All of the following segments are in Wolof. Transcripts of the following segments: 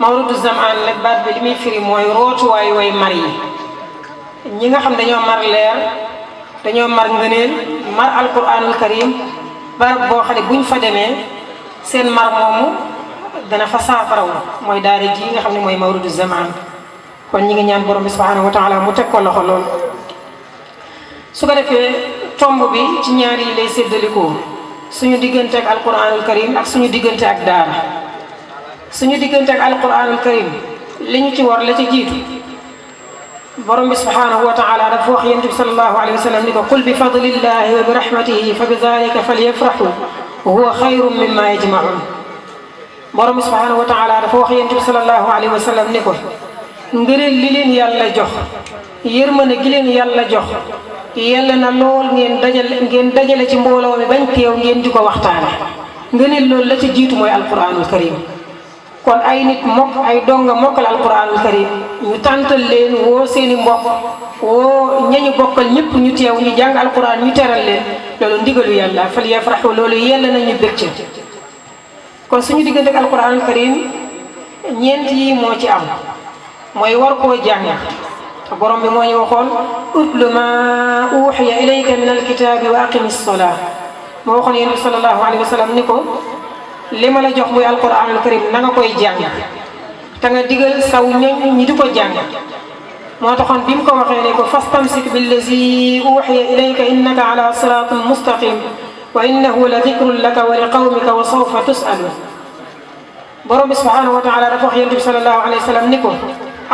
mawrudu zamaan nag baat bi li muy firi mooy rootuwaay way mar yi ñi nga xam dañoo mar leer dañoo mar ngëneel mar alquranul karim barab boo xam ne buñ fa demee seen mar moomu dana fa saafaraw mooy daara ji nga xam ne mooy mawrudu zamaan kon ñi ngi ñaan borom bi subhanahu wa taala mu teg ko loxo lool su ko defee tomb bi ci ñaar yi lay séddalikoo suñu diggante ak alquranul karim ak suñu diggante ak daara suñu diggante ak alquranul karim li ñu ci war la ci jiitu borom bi subhanahu wa taala dafa wax yonent bi sallallahu alayhi wa sallam ni ko qul bi fadlillahi wa bi rahmatihi fa bi dalika falyafrahu huwa xayrun mimma yajmaun borom bi subhanahu wa taala dafa wax yonent bi sallallahu alayhi wa sallam ni ko ngëneel li leen yàlla jox yërmande gi leen yàlla jox yàlla na lool ngeen dajale ci mbooloo mi bañ teew ngeen di ko waxtaane ngëneel loolu la ci jiitu mooy alquranul karim kon ay nit ay donga mokkal alquranul karim ñu tàntal leen woo seeni mbokk woo ñañu bokkal ñëpp ñu teew ñu jàng alquran ñu teral leen loolu ndigalu yàlla fal yafraxu loolu yàlla nañu bëgg kon suñu diggante ak alquranul karim ñeent yi moo ci am mooy war koo jàng te borom bi moo ñu waxoon utlu ma uxiya ilayka min alkitabi wa aqimi ssalaa moo waxoon yonent bi sallallahu alayhi wa sallam ni ko li ma la jox muy alquranul karim na nga koy jàng te nga digal saw ñoñ ñi di ko jàng moo taxoon bi mu ko waxee ne ko fastamsik billazi uxiya ilayka innaka ala siratin mustaqim wa innahu la dikrun laka wa li qawmika wa sawfa tusalu borom bi subhanahu wa taala dafa wax yonent bi sallallahu alayhi wa sallam ni ko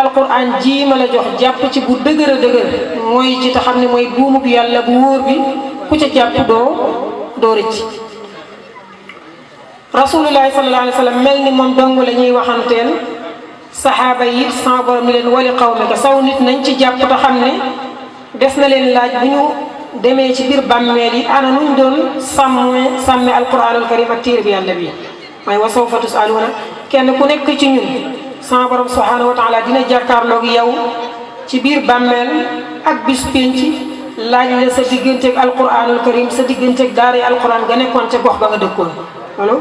alquran ji ma la jox jàpp ci bu dëgër a dëgër mooy ci te xam ne mooy buumub yàlla bu wóor bi ku ca jàpp doo rëcc rasulullahi sallallahu alayhi wa sallam mel ni moom dong la ñuy waxanteel saxaaba yi sama borom ni leen wali qawmika saw nit nañ ci jàpp te xam ne des na leen laaj bu ñu demee ci biir bàmmeel yi ana nuñ doon sàmme alquranul karim ak téere bi yàlla bi mooy wa sawfa tusaluuna kenn ku nekk ci ñun sama borom subhanahu wa taala dina jàkkaarloog yow ci biir bàmmeel ak bis pénc laaj la sa digganteeg alquranul karim sa digganteeg daara alquran nga nekkoon ca gox ba nga dëkkoon loolu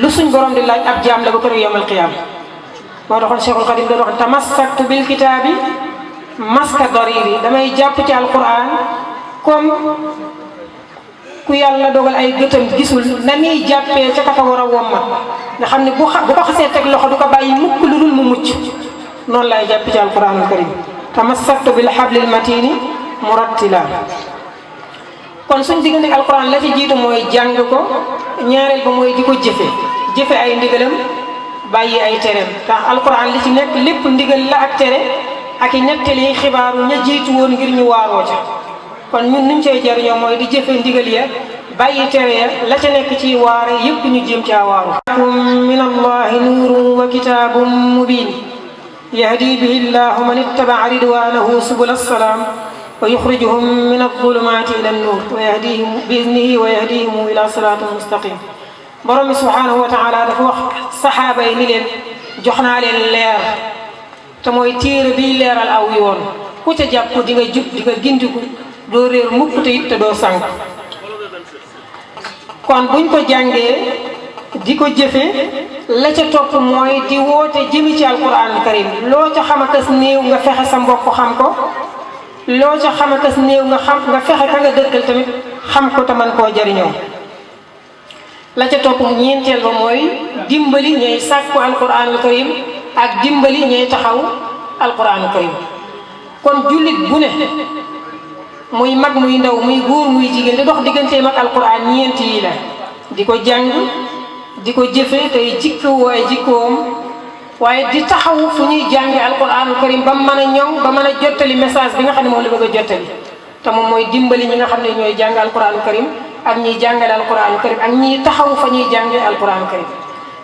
lu suñ borom di laaj ab jaam la ba kër yawmal qiyaam moo taxoon Cheikhul Xadim da doon tamassaktu bil kitaabi maska dariri damay jàpp ci alquran comme ku yàlla dogal ay gëtam gisul na muy jàppee ca ka war a womma nga xam ne bu ko xasee teg loxo du ko bàyyi mukk lu dul mu mucc noonu laay jàpp ci alquranul karim tamassaktu bil hablil matini murattila kon suñ diggante alquran la ci jiitu mooy jàng ko ñaareel ba mooy di ko jëfe ay ndigalam bàyyi ay tereem tax alquran li ci nekk lépp ndigal la ak tere ak i nettali xibaaru ña jiitu woon ngir ñu waaroo ca kon ñun nuñ cay jariñoo mooy di jëfe ndigal ya bàyyi tere ya la ca nekk ci waare yëpp ñu jéem caa waaru min allahi nuurun wa kitaabun mubin yahdi bihi llahu man ittabaa ridwanahu subul assalaam wa yuxrijuhum min alzulumaati ila annuur wa yahdihim bi idnihi wa yahdihim ila siraatin mustaqim borom bi subhanahu wa taala dafa wax saxaaba yi ni leen jox naa leen leer te mooy téere biy leeral aw yoon ku ca jàpp di nga jub di nga gindiku doo réer mukk te it te doo sànk kon buñ ko jàngee di ko jëfe la ca topp mooy di woote jëmi ci alquranul karim loo ca xamakas néew nga fexe sa mbokk xam ko loo ca xamakas néew nga fexe ka nga dëkkal tamit xam ko te man koo jariñoo la ca topp ñeenteel ba mooy dimbali ñay sàkku alquranul karim ak dimbali ñay taxaw alquranul karim kon jullit bu ne muy mag muy ndaw muy góor muy jigéen di dox digganteem ak alquran ñeent yi la di ko jàng di ko jëfe tey jikkoo ay jikkoom waaye di taxaw fu ñuy jànge alquranul karim ba mën a ñoŋ ba mën a jottali message bi nga xam ne moom la bëgg a jottali te moom mooy dimbali ñi nga xam ne ñooy jàng alquranul karim ak ñiy jàngale alquranul karim ak ñiy taxaw fa ñuy jànge alquranul karim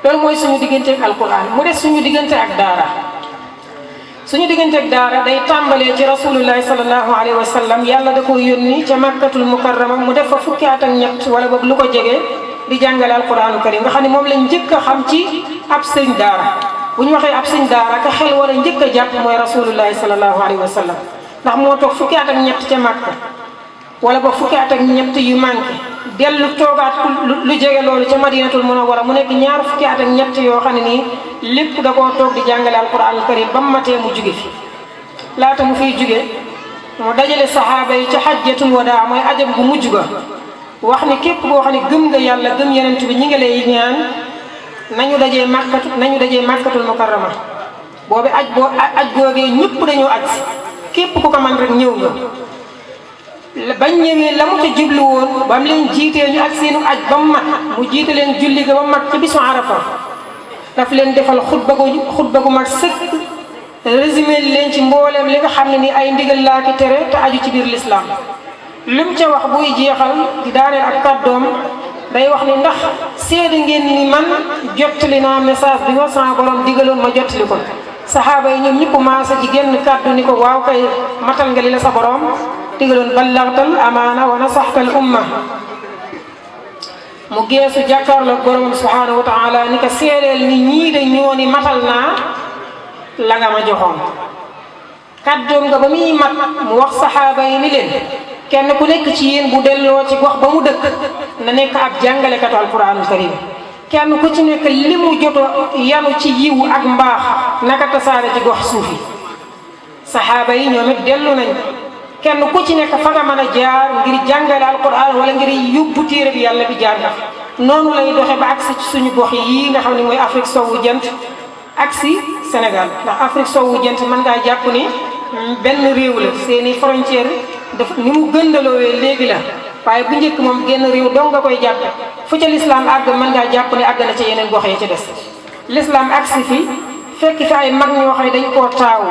loolu mooy suñu diggante ak alquran mu des suñu diggante ak daara suñu diggante ak daara day tàmbalee ci rasulullahi sallallahu alayhi wa sallam yàlla da ko yónni ca makkatul mukarrama mu def fa fukki at ak ñett wala boog lu ko jege di jàngale alquranul karim nga xam ne moom lañ njëkk a xam ci ab sëñ daara bu ñu waxee ab sëñ daara ka xel war a njëkk a jàpp mooy rasulullahi sallallahu alayhi wa sallam ndax moo toog fukki at ak ñett ca Makka wala ba fukki at ak ñett yu manqué dellu toogaat lu jege loolu ca Madinatul Munawwara mu nekk ñaar fukki at ak ñett yoo xam ne nii lépp da koo toog di jàngale alquranul karim ba mu matee mu juge fi laata mu fiy juge mu dajale saxaaba yi ca xajjatul wadaa mooy ajam bu mujj ga wax ni képp koo xam ne gëm nga yàlla gëm yonent bi ñi ngi lay ñaan nañu dajee màkkatul mukarrama boobu aj googee ñëpp dañoo aj si képp ku ko man rek ñëw nga bañ ñëwee la mu ca jublu woon ba mu leen jiitee ñu ak seenu aj ba mu mat mu jiite leen julli ga ba mu mat ci bisu arafa daf leen defal xutba gu mat sëkk résumé leen ci mbooleem li nga xam ne ni ay ndigal laa ki tere te aju ci biir lislaam lim ca wax buy jeexal di daaneel ak kàddoom day wax ni ndax seede ngeen ni man jottali naa message bi nga sama borom digaloon ma jottali ko saxaaba yi ñoom ñëpp maasa ci génn kàddu ni ko waaw kay matal nga li la sa borom digaloon ballaxtal amaana wa nasaxtal umma mu geesu jàkkaarloo borom subhanahu wa taala ni ko seedeel ni ñii de ñoo ni matal naa la nga ma joxoon kàddoom nga ba muy mat mu wax saxaaba yi ni leen kenn ku nekk ci yéen bu delloo ci gox ba mu dëkk na nekk ab jàngalekatu alquranul karim kenn ku ci nekk li mu joto yanu ci yiwu ak mbaax naka tasaare ci gox suufi saxaaba yi ñoom it dellu nañ kenn ku ci nekk fa nga mën a jaar ngir jàngale alquran wala ngir yóbbu téere bi yàlla bi jaar nga noonu lay doxe ba agsi ci suñu gox yi nga xam ne mooy Afrique sowwu jant agsi Sénégal ndax Afrique sowwu jant mën ngaa jàpp ni benn réew la seeni frontière dafa ni mu gëndaloowee léegi la waaye bu njëkk moom genn réew dong nga koy jàpp fu ca lislaam àgg mën ngaa jàpp ne àgg na ca yeneen gox yi ca des lislaam agsi fi fekk fi ay mag ñoo xam ne dañ koo taawu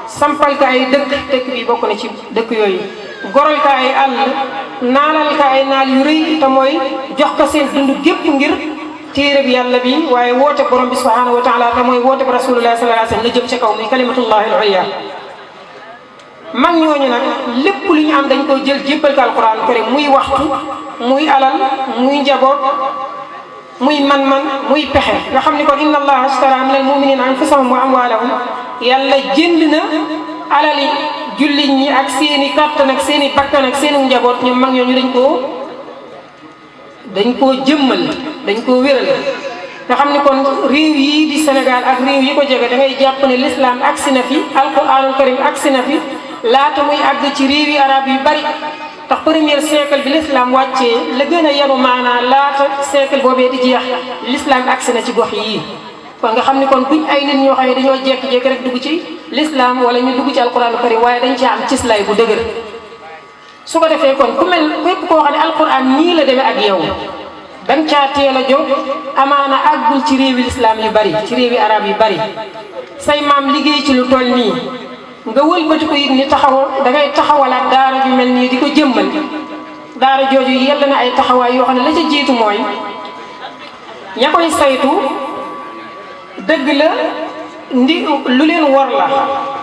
sampal ka ay dëkk bi bokk na ci dëkk yooyu goral ka ay àll naalal ka ay naal yu rëy te mooy jox ko seen dund gépp ngir téere bi yàlla bi waaye woote borom bi subhanahu wa taala te mooy woote bi rasulullah sallallahu alayhi wasallam na jëm ca kaw muy kalimatullahi al-ulya mag ñooñu nag lépp lu ñu am dañ ko jël jébbal ko alquran karim muy waxtu muy alal muy njaboot muy man-man muy pexe nga xam ni kon inna allaha ashtara min al muminina anfusahum wa amwalahum yàlla jënd na alali jullit ñi ak seeni kàttan ak seeni bakkan ak seeni njaboot ñoom mag ñooñu dañ koo jëmmal dañ koo wéral nga xam ni kon réew yii di Sénégal ak réew yi ko jege da ngay jàpp ne l'islam agsi na fi alquranul karim agsi na fi laata muy àgg ci réew yi arab yu bari tax premier siècle bi l'islam wàccee la gën a yaru maanaa laata siècle boobee di jeex l'islam agsi na ci gox yii kon nga xam ni kon buñ ay nit ñoo xam ne dañoo jékki-jékki rek dugg ci l'islam wala ñu dugg ci alquranul karim waaye dañ ci am cislay bu dëgër su ko defee kon ku mel képp koo xam ne alquran nii la demee ak yow danga caa teel a jóg amaana àggul ci réewi lislaam yu bari ci réewi arab yu bari say maam liggéey ci lu toll nii nga wëlbati ko it ni dangay taxawalaat daara ju mel nii di ko jëmmal daara jooju yella na ay taxawaay yoo xam ne la ca jiitu mooy ña koy saytu dëgg la lu leen war la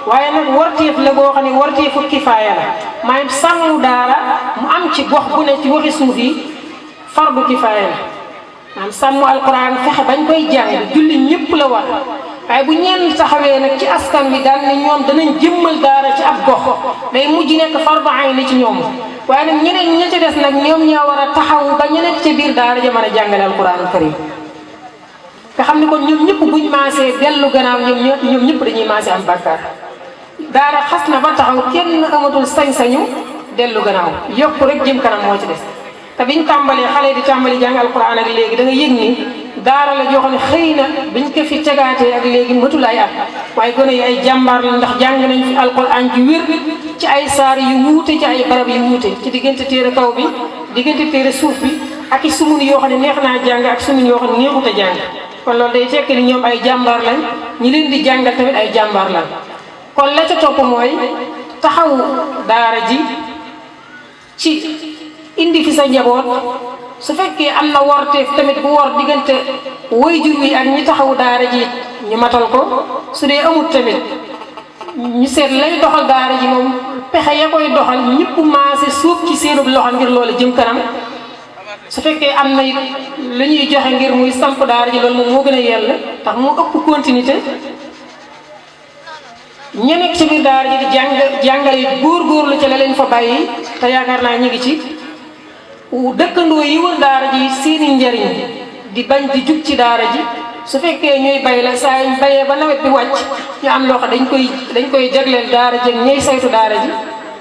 waaye nag warteef la boo xam ne warteefu kifaaya la maanaam sàmm daara mu am ci gox bu ne ci waxi suuf yi fardu kifaaya la maanaam sàmm alquran fexe bañ koy jàng julli ñëpp la war waaye bu ñenn taxawee nag ci askan bi daal ne ñoom danañ jëmmal daara ci ab gox day mujj nekk fardu ayni ci ñoom waaye nag ñeneen ña ca des nag ñoom ñaa war a taxaw ba ñu nekk ca biir daara ja mën a jàngale alquran karim nga xam ne kon ñoom ñëpp buñ maasee dellu gannaaw ñoom ñëpp dañuy maasee am bàkkaar daara xas na ba taxaw kenn amatul sañ-sañu dellu gannaaw yokku rek jëm kanam moo ci des te biñ tàmbalee xale di tàmbali jàng alquran ak léegi da nga yëg ni daara la joo xam ne xëy na biñ ko fi tegaatee ak léegi matul ay at waaye gone yi ay jàmbaar la ndax jàng nañ fi alquran ju wér ci ay saar yu wuute ci ay barab yu wuute ci diggante téere kaw bi diggante téere suuf bi ak i sumun yoo xam ne neex naa jàng ak sumun yoo xam ne neexut a jàng kon loolu day fekk ni ñoom ay jàmbaar lañ ñi leen di jàngal tamit ay jàmbaar lañ kon la ca topp mooy taxawu daara ji ci indi fi sa njaboot su fekkee am na warteef tamit bu war diggante waajur wi ak ñi taxawu daara ji ñu matal ko su dee amut tamit ñu seet lay doxal daara ji moom pexe ya koy doxal ñëpp maase suuf ci seenub loxo ngir loolu jëm kanam su fekkee am na lu ñuy joxe ngir muy samp daara ji loolu moom moo gën a yell tax moo ëpp continuité ña nekk ci biir daara ji di jàngale góorgóorlu ca la leen fa bàyyi te yaakaar naa ñu ngi ci dëkkandoo yi wër daara ji seeni njariñ di bañ di jug ci daara ji su fekkee ñuy bay la saa yuñ bayee ba nawet bi wàcc ñu am loo xam dañ koy jagleel daara ji ak ñey saytu daara ji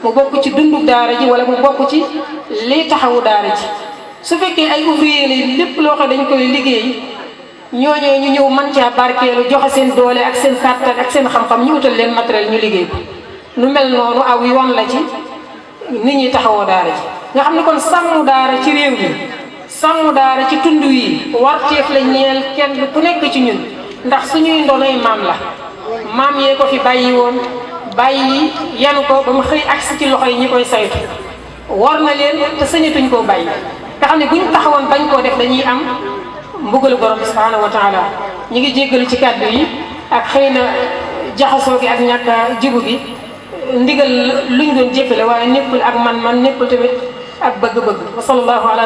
mu bokk ci dundub daara ji wala mu bokk ci liy taxawu daara ji su fekkee ay ouvrier la lépp loo xam dañ koy liggéey ñooñee ñu ñëw man caa barkeelu joxe seen doole ak seen kàttan ak seen xam-xam ñu utal leen matériel ñu liggéey ko lu mel noonu aw yoon la ci nit ñi taxawoo daara ji nga xam ne kon sàmm daara ci réew mi sàmm daara ci tund yi warteef la ñeel kenn ku nekk ci ñun ndax suñuy ndonoy maam la maam yee ko fi bàyyi woon bàyyi yanu ko ba mu xëy agsi ci loxo yi ñi koy saytu war na leen te sañatuñ koo bàyyi nga xam ne bu ñu taxawoon bañ koo def dañuy am mbugalu borom bi subhanahu wa taala ñi ngi jéggalu ci kàddu yi ak xëy na jaxasoo gi ak ñàkk jibu gi ndigal luñ doon jëfale waaye nekkul ak man nekkul tamit ak bëgg-bëgg wa sallallahu ala